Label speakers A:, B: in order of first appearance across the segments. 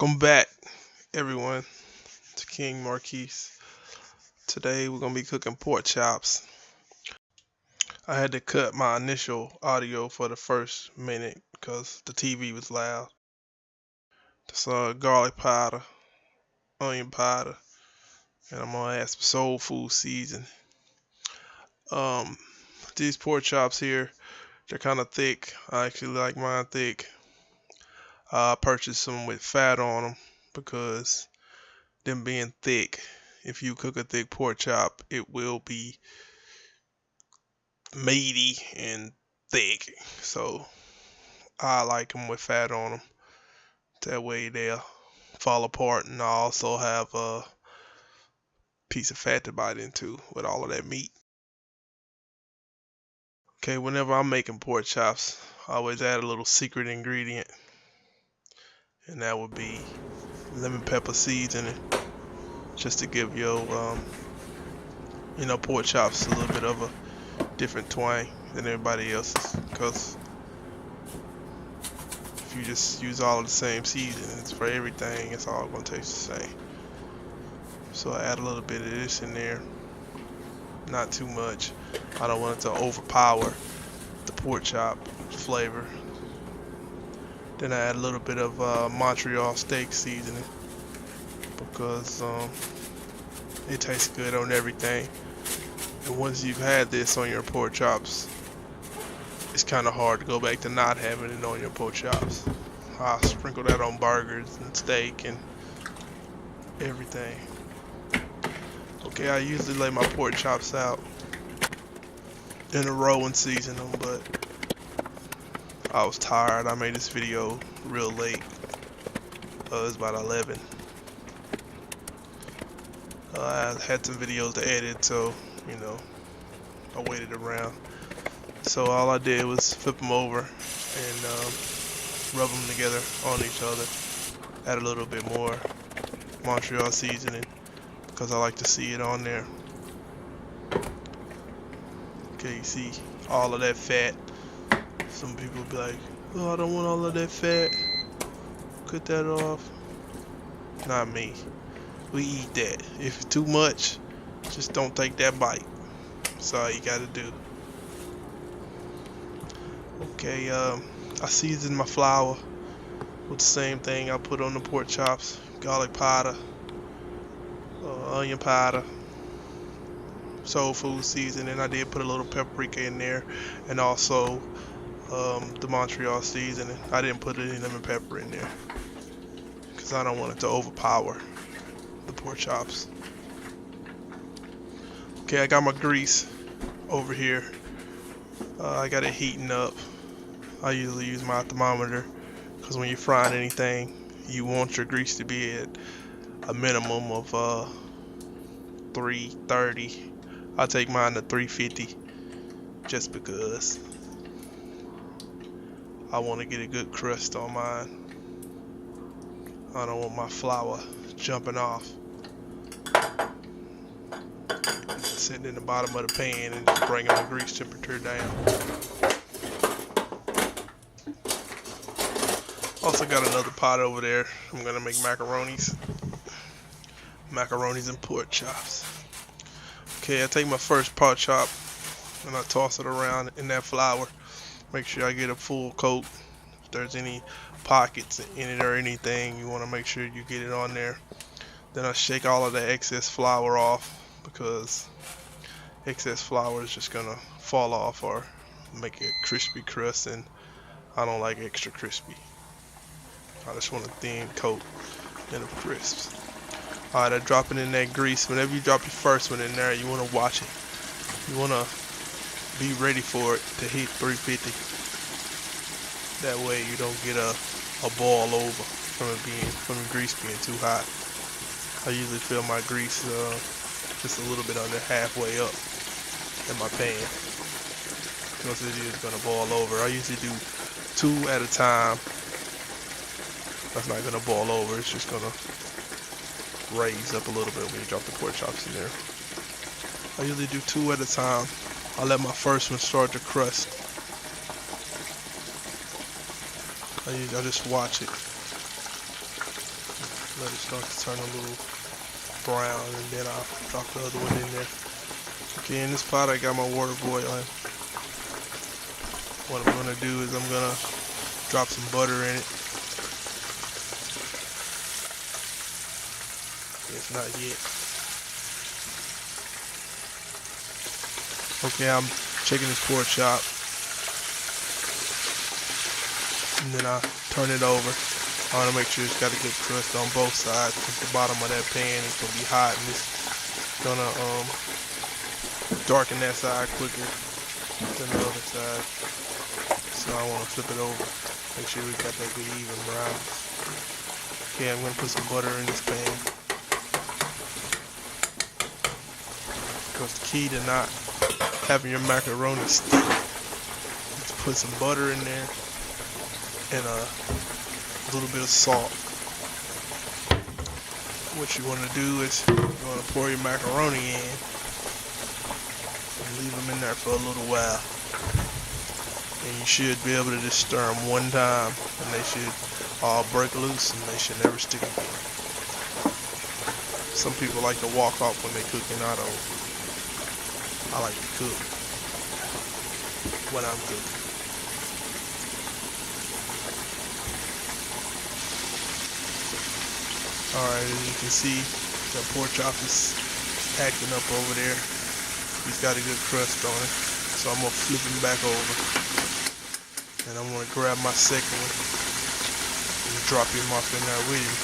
A: Welcome back, everyone, to King Marquis. Today we're gonna be cooking pork chops. I had to cut my initial audio for the first minute because the TV was loud. Some garlic powder, onion powder, and I'm gonna add some soul food season. Um, these pork chops here, they're kind of thick. I actually like mine thick. I purchased some with fat on them because them being thick, if you cook a thick pork chop, it will be meaty and thick. So I like them with fat on them. That way they'll fall apart, and I also have a piece of fat to bite into with all of that meat. Okay, whenever I'm making pork chops, I always add a little secret ingredient, and that would be lemon pepper seasoning, just to give your pork chops a little bit of a different twang than everybody else's. Because if you just use all of the same seasonings for everything, it's all gonna taste the same. So I add a little bit of this in there, not too much. I don't want it to overpower the pork chop flavor. Then I add a little bit of Montreal steak seasoning because it tastes good on everything. And once you've had this on your pork chops, it's kind of hard to go back to not having it on your pork chops. I sprinkle that on burgers and steak and everything. Okay, I usually lay my pork chops out in a row and season them, but I was tired. I made this video real late. It was about 11. I had some videos to edit, so I waited around. So all I did was flip them over and rub them together on each other. Add a little bit more Montreal seasoning because I like to see it on there. Okay, you see all of that fat. Some people be like, oh, I don't want all of that fat. Cut that off. Not me. We eat that. If it's too much, just don't take that bite. That's all you gotta do. Okay, I seasoned my flour with the same thing I put on the pork chops. Garlic powder, onion powder, soul food seasoning. I did put a little paprika in there, and also the Montreal seasoning. I didn't put any lemon pepper in there because I don't want it to overpower the pork chops. Okay, I got my grease over here. I got it heating up. I usually use my thermometer because when you're frying anything, you want your grease to be at a minimum of 330. I take mine to 350 just because I want to get a good crust on mine. I don't want my flour jumping off, sitting in the bottom of the pan and just bringing the grease temperature down. Also got another pot over there. I'm gonna make macaronis and pork chops. Okay, I take my first pork chop and I toss it around in that flour. Make sure I get a full coat. If there's any pockets in it or anything, you want to make sure you get it on there. Then I shake all of the excess flour off because excess flour is just gonna fall off or make a crispy crust, and I don't like extra crispy. I just want a thin coat and of crisps. Alright, I drop it in that grease. Whenever you drop your first one in there, you want to watch it. You want to be ready for it to hit 350. That way you don't get a boil over from the grease being too hot. I usually fill my grease just a little bit under halfway up in my pan because it is going to boil over. I usually do 2 at a time. That's not going to boil over. It's just going to raise up a little bit when you drop the pork chops in there. I usually do 2 at a time. I let my first one start to crust. I just watch it. Let it start to turn a little brown, and then I'll drop the other one in there. Okay, in this pot I got my water boiling. What I'm gonna do is I'm gonna drop some butter in it. It's not yet. Okay, I'm checking this pork chop, and then I turn it over. I want to make sure it's got a good crust on both sides, because the bottom of that pan is going to be hot, and it's going to darken that side quicker than the other side. So I want to flip it over, make sure we got that good even brown. Okay, I'm going to put some butter in this pan, because the key to not having your macaroni stick is to put some butter in there and a little bit of salt. What you want to do is you want to pour your macaroni in and leave them in there for a little while, and you should be able to just stir them one time and they should all break loose and they should never stick again. Some people like to walk off when they're cooking. I like to cook when I'm cooking. Alright, as you can see, the pork chop is acting up over there. He's got a good crust on it. So I'm going to flip him back over. And I'm going to grab my second one and drop him off in there with him.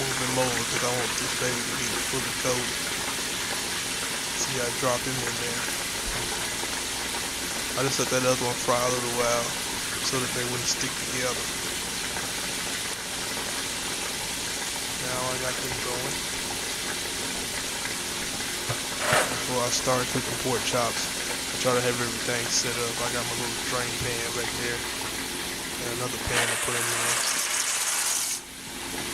A: Move him over because I want this baby to be fully coated. See, I drop him in there. I just let that other one fry a little while so that they wouldn't stick together. Now I got them going. Before I start cooking pork chops, I try to have everything set up. I got my little drain pan right there and another pan to put them in.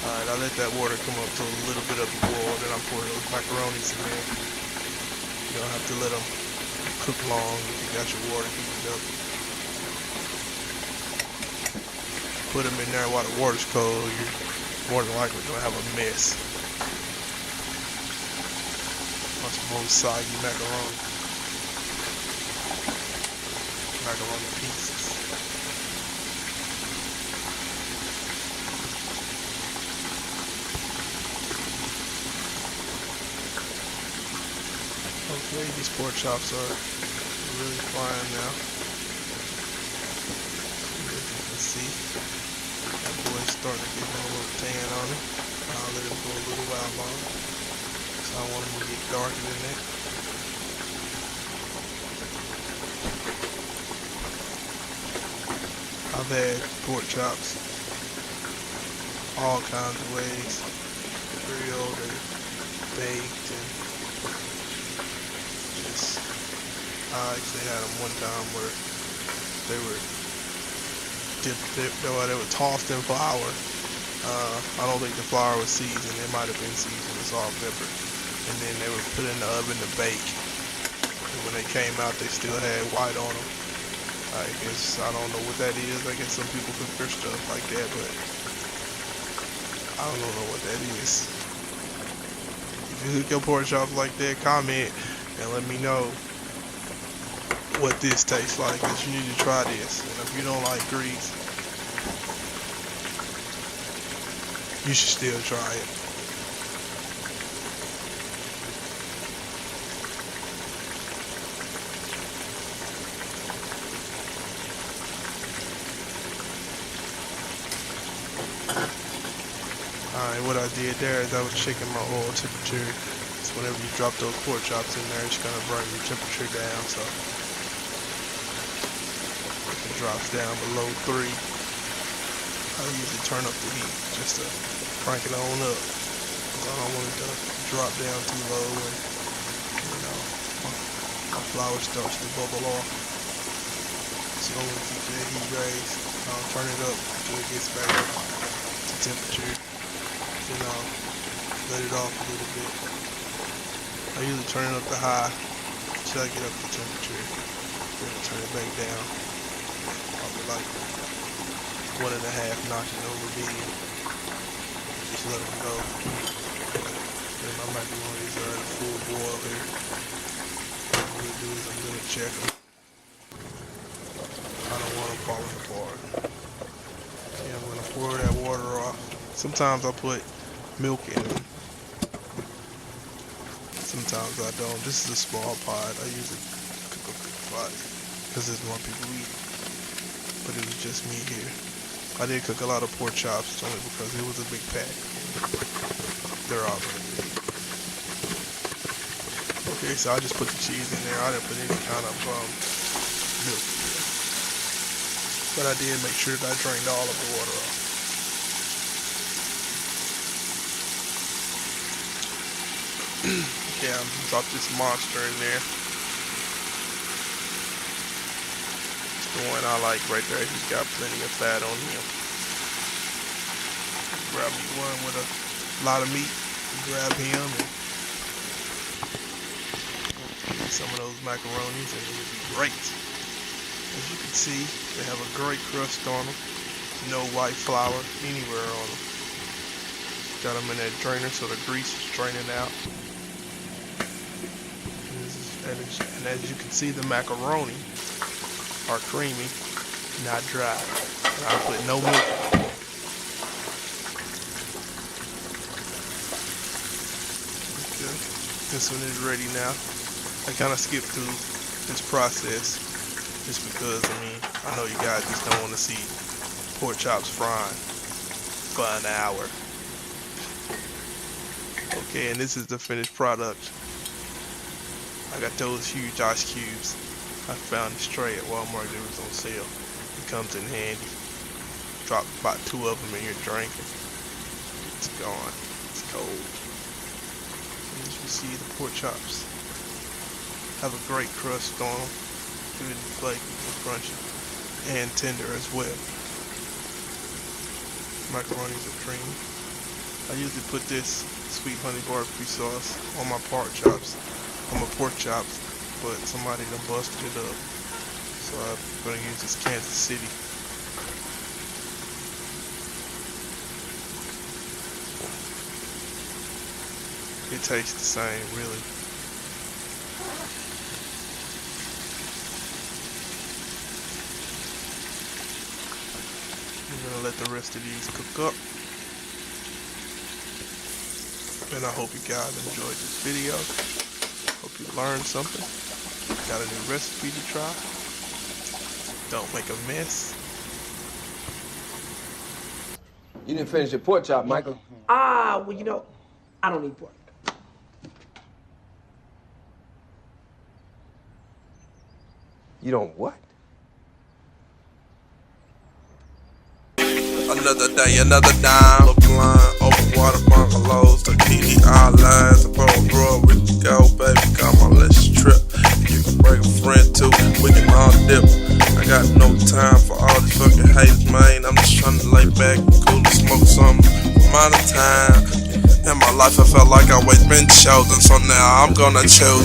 A: Alright, I let that water come up to a little bit of a boil, then I pour those macaronis in there. You don't have to let them cook long if you got your water heated up. Put them in there while the water's cold, you're more than likely going to have a mess. Or some old soggy macaroni pieces. Okay, these pork chops are really frying now. As you can see, that boy's starting to get a little tan on it. I'll let him go a little while longer. So I want him to get darker than that. I've had pork chops all kinds of ways. Grilled or baked, and just I actually had them one time where they were they were tossed in flour. I don't think the flour was seasoned. It might have been seasoned with salt and pepper, and then they were put in the oven to bake. And when they came out, they still had white on them. I guess I don't know what that is. I guess some people cook their stuff like that, but I don't know what that is. If you cook your pork chops like that, comment and let me know what this tastes like, because you need to try this. And if you don't like grease, you should still try it. Alright, what I did there is I was checking my oil temperature. So whenever you drop those pork chops in there, it's going to bring your temperature down. So if it drops down below 3, I usually turn up the heat just to crank it on up. Because I don't want it to drop down too low and, you know, my flour starts to bubble off. So I'm going to keep that heat raised. I'll turn it up until it gets back up to temperature. Then I'll let it off a little bit. I usually turn it up to high until I get up to temperature. Then I'll turn it back down. Probably like 1.5 knocking over medium. Just let them go. Then I might be one of these already full boil here. What I'm gonna do is I'm gonna check them. I don't want them falling apart. Okay, I'm gonna pour that water off. Sometimes I put milk in them. Sometimes I don't. This is a small pot. I usually cook a big pot because there's more people eat. But it was just me here. I did cook a lot of pork chops only because it was a big pack. They're all gonna be big. Okay, so I just put the cheese in there. I didn't put any kind of milk in there. But I did make sure that I drained all of the water off. Yeah, I'm gonna drop this monster in there. It's the one I like right there. He's got plenty of fat on him. Grab me one with a lot of meat. Grab him and get some of those macaronis and it'll be great. As you can see, they have a great crust on them. No white flour anywhere on them. Got them in that drainer so the grease is draining out. And as you can see, the macaroni are creamy, not dry. And I put no milk. Okay. This one is ready now. I kind of skipped through this process just because, I know you guys just don't want to see pork chops frying for an hour. Okay, and this is the finished product. I got those huge ice cubes. I found this tray at Walmart that was on sale. It comes in handy. Drop about 2 of them in your drink. It's gone. It's cold. And as you see, the pork chops have a great crust on them. Good and flaky and crunchy. And tender as well. Macaronis are creamy. I usually put this sweet honey barbecue sauce on my pork chops. On my pork chops, but somebody done busted it up. So I'm gonna use this Kansas City. It tastes the same, really. I'm gonna let the rest of these cook up. And I hope you guys enjoyed this video. Hope you learned something. Got a new recipe to try. Don't make a mess.
B: You didn't finish your pork chop, Michael.
C: Well, I don't eat pork.
B: You don't what?
D: Another day, another dime. Blind, open water bungalows, the TD Islands, the Pole Broad, we can go, baby, come on, let's trip. You can bring a friend too, we can all dip. I got no time for all these fucking haters, man. I'm just trying to lay back, cool and smoke some. I'm out of time. In my life, I felt like I always been chosen, so now I'm gonna choose.